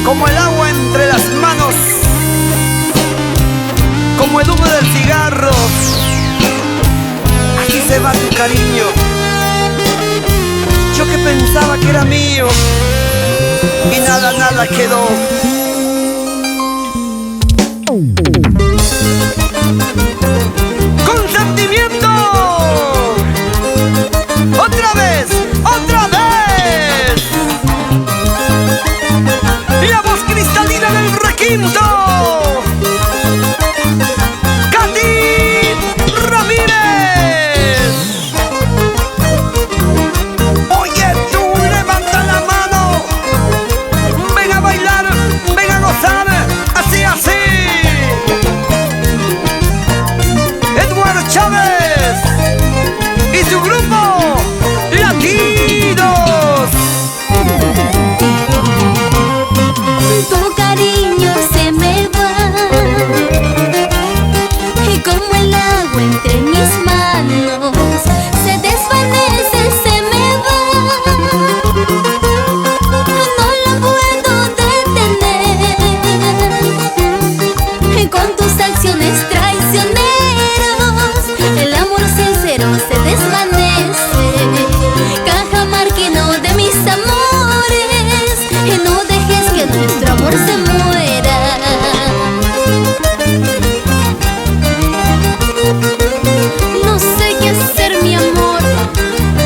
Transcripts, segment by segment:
Como el agua entre las manos, como el humo del cigarro, así se va tu cariño. Yo que pensaba que era mío y nada, nada quedó. Con sentimiento, otra vez, otra vez. La voz cristalina del requinto, Katy Ramírez. Oye, tú levanta la mano, ven a bailar, ven a gozar, así, así. Edward Chávez y su grupo Latidos. Tu cariño se me va y como el agua entre mis manos se desvanece, se me va. No lo puedo detener. Con tus acciones traicioneras el amor sincero se desvanece. Cajamarquino de mis amores, no dejes que nuestro amor se muera. No sé qué hacer, mi amor,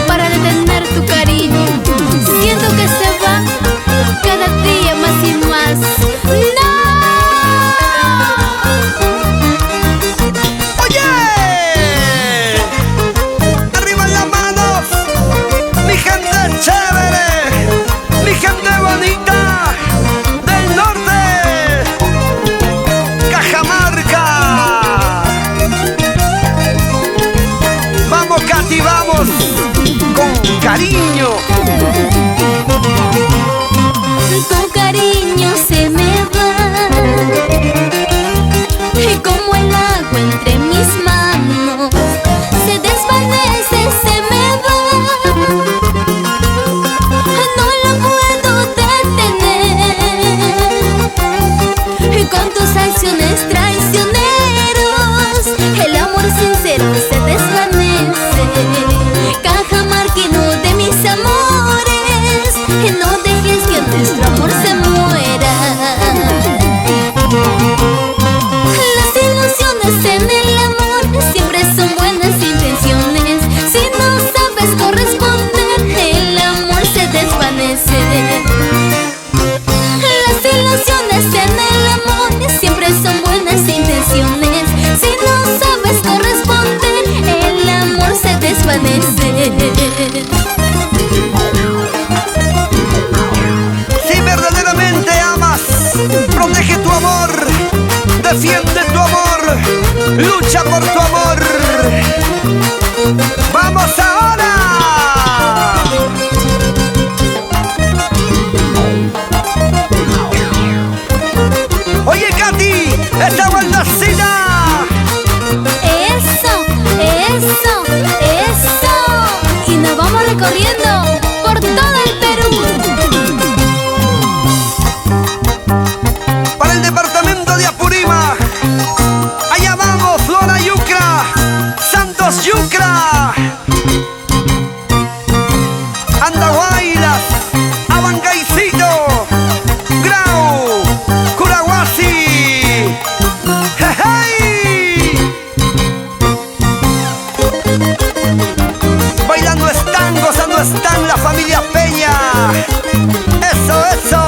para detener tu cariño. Siento que se va cada día más y más. ¡No! Oye, arriba las manos, mi gente chévere, mi gente bonita del norte, Cajamarca. Vamos, Katy, vamos, con cariño. Tu cariño se me va y como el agua entre mis manos se desvanece, se me va. No lo puedo detener. Con tus acciones traicioneros el amor sincero se desvanece. Cajamarquino de mis amores, no dejes que nuestro amor se muera. Las ilusiones en el amor siempre son buenas intenciones. Si no sabes corresponder, el amor se desvanece. Las ilusiones en el amor siempre son buenas intenciones. Si no sabes corresponder, el amor se desvanece. Si verdaderamente amas, protege tu amor, defiende tu amor, lucha por tu amor. ¡Vamos ahora! Oye, Katy, esta vueltacita. Eso, eso, eso. Y nos vamos recorriendo por todo el Perú. Para el departamento de Apurímac, allá vamos, Flora Yucra, Santos Yucra, Andahuaylas, Abancaicito, Grau, Curahuasi. ¡Hey! Bailando están, gozando están la familia Peña. ¡Eso, eso!